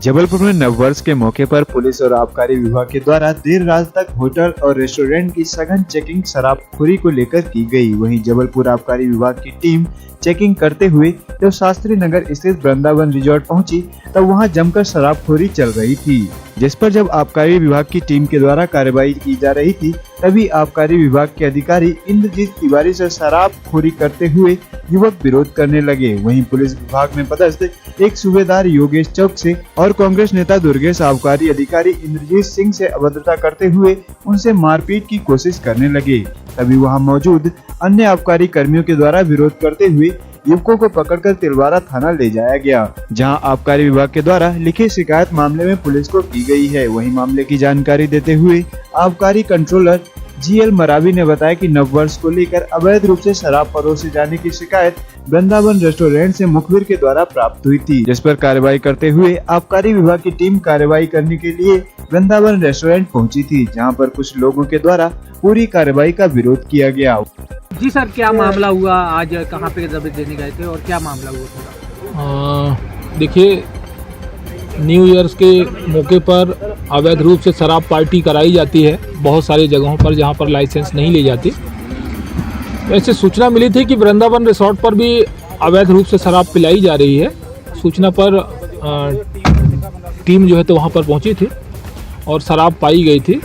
जबलपुर में नववर्ष के मौके पर पुलिस और आबकारी विभाग के द्वारा देर रात तक होटल और रेस्टोरेंट की सघन चेकिंग शराबखोरी को लेकर की गई। वहीं जबलपुर आबकारी विभाग की टीम चेकिंग करते हुए जब शास्त्री नगर स्थित वृंदावन रिजॉर्ट पहुंची तब वहां जमकर शराबखोरी चल रही थी, जिस पर जब आबकारी विभाग की टीम के द्वारा कार्रवाई की जा रही थी तभी आबकारी विभाग के अधिकारी इंद्रजीत तिवारी से शराबखोरी करते हुए युवक विरोध करने लगे। वहीं पुलिस विभाग में पदस्थ एक सूबेदार योगेश चौक से और कांग्रेस नेता दुर्गेश आबकारी अधिकारी इंद्रजीत सिंह से अभद्रता करते हुए उनसे मारपीट की कोशिश करने लगे। तभी वहां मौजूद अन्य आबकारी कर्मियों के द्वारा विरोध करते हुए युवकों को पकड़कर तिलवारा थाना ले जाया गया, जहां आबकारी विभाग के द्वारा लिखित शिकायत मामले में पुलिस को की गई है। वहीं मामले की जानकारी देते हुए आबकारी कंट्रोलर जीएल मरावी ने बताया कि नववर्ष को लेकर अवैध रूप से शराब परोसे जाने की शिकायत वृंदावन रेस्टोरेंट से मुखबिर के द्वारा प्राप्त हुई थी, जिस पर कार्रवाई करते हुए आबकारी विभाग की टीम कार्रवाई करने के लिए वृंदावन रेस्टोरेंट पहुंची थी, जहां पर कुछ लोगों के द्वारा पूरी कार्रवाई का विरोध किया गया। जी सर, क्या मामला हुआ? आज कहाँ पे जब्त देने गए थे और क्या मामला हुआ थोड़ा? देखिए, न्यू ईयर्स के मौके पर अवैध रूप से शराब पार्टी कराई जाती है बहुत सारी जगहों पर जहां पर लाइसेंस नहीं ली जाती। वैसे सूचना मिली थी कि वृंदावन रिसोर्ट पर भी अवैध रूप से शराब पिलाई जा रही है। सूचना पर टीम जो है तो वहां पर पहुंची थी और शराब पाई गई थी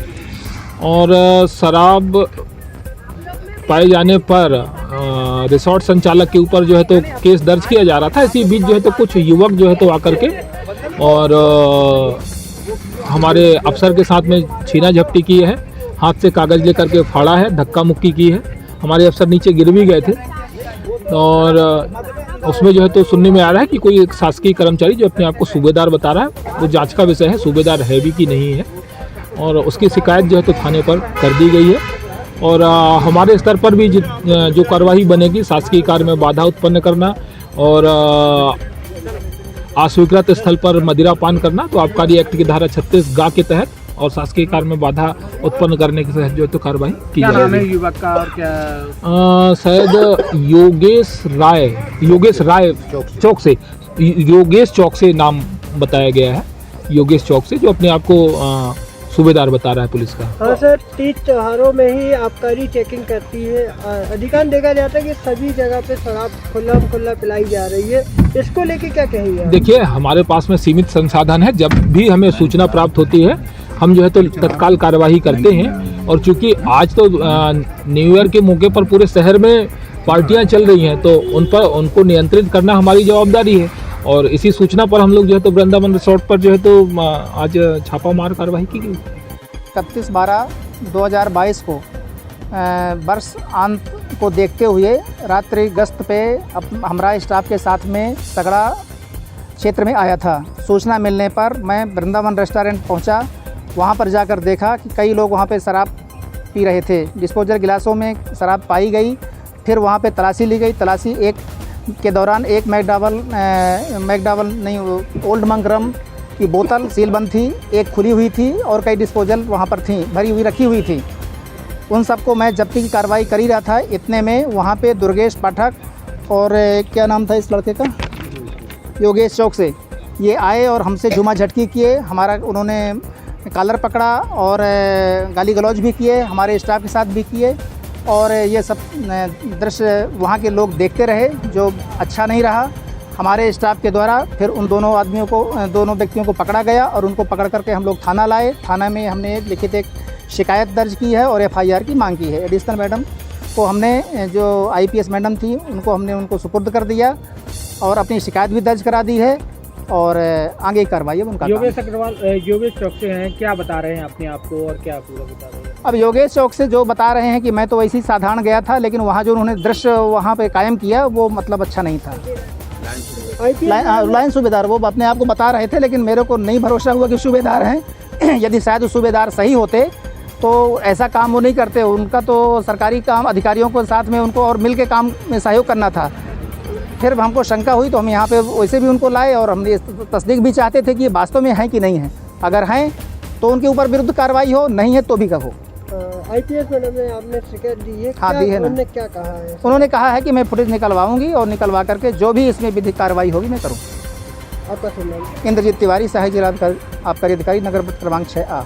और शराब पाए जाने पर रिसोर्ट संचालक के ऊपर जो है तो केस दर्ज किया जा रहा था। इसी बीच जो है तो कुछ युवक जो है तो आकर के और हमारे अफसर के साथ में छीना झपटी की है, हाथ से कागज़ लेकर के फाड़ा है, धक्का मुक्की की है। हमारे अफसर नीचे गिर भी गए थे और उसमें जो है तो सुनने में आ रहा है कि कोई एक शासकीय कर्मचारी जो अपने आप को सूबेदार बता रहा है, वो जांच का विषय है, सूबेदार है भी कि नहीं है, और उसकी शिकायत जो है तो थाने पर कर दी गई है। और हमारे स्तर पर भी जो कार्रवाई बनेगी, शासकीय कार्य में बाधा उत्पन्न करना और अस्वीकृत स्थल पर मदिरा पान करना, तो आबकारी एक्ट की धारा 36 गा के तहत और शासकीय कार्य में बाधा उत्पन्न करने के तहत जो है तो कार्रवाई की जाएगी। क्या नाम है युवक का और क्या? शायद योगेश राय चौक से नाम बताया गया है, योगेश चौक से, जो अपने आप को सूबेदार बता रहा है पुलिस का। हाँ सर, तीज त्योहारों में ही आबकारी चेकिंग करती है। अधिकांश देखा जाता है कि सभी जगह पे शराब खुला पिलाई जा रही है, इसको लेके क्या कहेंगे? देखिए, हमारे पास में सीमित संसाधन है। जब भी हमें सूचना प्राप्त होती है हम जो है तो तत्काल कार्यवाही करते हैं। और चूंकि आज तो न्यू ईयर के मौके पर पूरे शहर में पार्टियां चल रही हैं, तो उनको नियंत्रित करना हमारी जवाबदारी है। और इसी सूचना पर हम लोग जो है तो वृंदावन रिसोर्ट पर जो है तो आज छापा मार कार्रवाई की गई। 31/12/2022 को वर्ष अंत को देखते हुए रात्रि गश्त पे हमारा स्टाफ के साथ में तगड़ा क्षेत्र में आया था। सूचना मिलने पर मैं वृंदावन रेस्टोरेंट पहुंचा। वहां पर जाकर देखा कि कई लोग वहां पे शराब पी रहे थे। डिस्पोजल गिलासों में शराब पाई गई। फिर वहां पे तलाशी ली गई। तलाशी के दौरान एक ओल्ड मंक रम की बोतल सीलबंद थी, एक खुली हुई थी और कई डिस्पोजल वहाँ पर थी, भरी हुई रखी हुई थी। उन सबको मैं जब्ती की कार्रवाई कर ही रहा था। इतने में वहाँ पे दुर्गेश पाठक और क्या नाम था इस लड़के का, योगेश चौक से, ये आए और हमसे जुमा झटकी किए। उन्होंने कॉलर पकड़ा और गाली गलौज भी किए, हमारे स्टाफ के साथ भी किए। और ये सब दृश्य वहाँ के लोग देखते रहे, जो अच्छा नहीं रहा। हमारे स्टाफ के द्वारा फिर उन दोनों व्यक्तियों को पकड़ा गया और उनको पकड़ करके हम लोग थाना लाए। थाना में हमने लिखित एक शिकायत दर्ज की है और FIR की मांग की है। एडिशनल मैडम को हमने, जो IPS मैडम थी, उनको सुपुर्द कर दिया और अपनी शिकायत भी दर्ज करा दी है और आगे कार्रवाई है उनका। योगेश अग्रवाल योगेश चौक से हैं, क्या बता रहे हैं अपने आप को और क्या पूरा बता रहे हैं? अब योगेश चौक से जो बता रहे हैं कि मैं तो वैसे ही साधारण गया था, लेकिन वहाँ जो उन्होंने दृश्य वहाँ पे कायम किया वो मतलब अच्छा नहीं था। लाइन सूबेदार वो अपने आप को बता रहे थे, लेकिन मेरे को नहीं भरोसा हुआ कि सूबेदार हैं। यदि शायद सूबेदार सही होते तो ऐसा काम वो नहीं करते। उनका तो सरकारी काम, अधिकारियों को साथ में उनको और मिल के काम में सहयोग करना था। फिर हमको शंका हुई तो हम यहाँ पे वैसे भी उनको लाए और हमने तस्दीक भी चाहते थे कि ये वास्तव में हैं कि नहीं हैं। अगर हैं तो उनके ऊपर विरुद्ध कार्रवाई हो, नहीं है तो भी कहो। IPS मैडम ने आपने शिकायत दी है? हाँ, दी है ना। उन्होंने क्या कहा है? उन्होंने कहा है कि मैं फुटेज निकलवाऊंगी और निकलवा करके जो भी इसमें विधिक कार्रवाई होगी मैं करूँ। आपका शुभ नाम? इंद्रजीत तिवारी, सहायक जिला आबकारी अधिकारी, नगर क्रमांक 6A।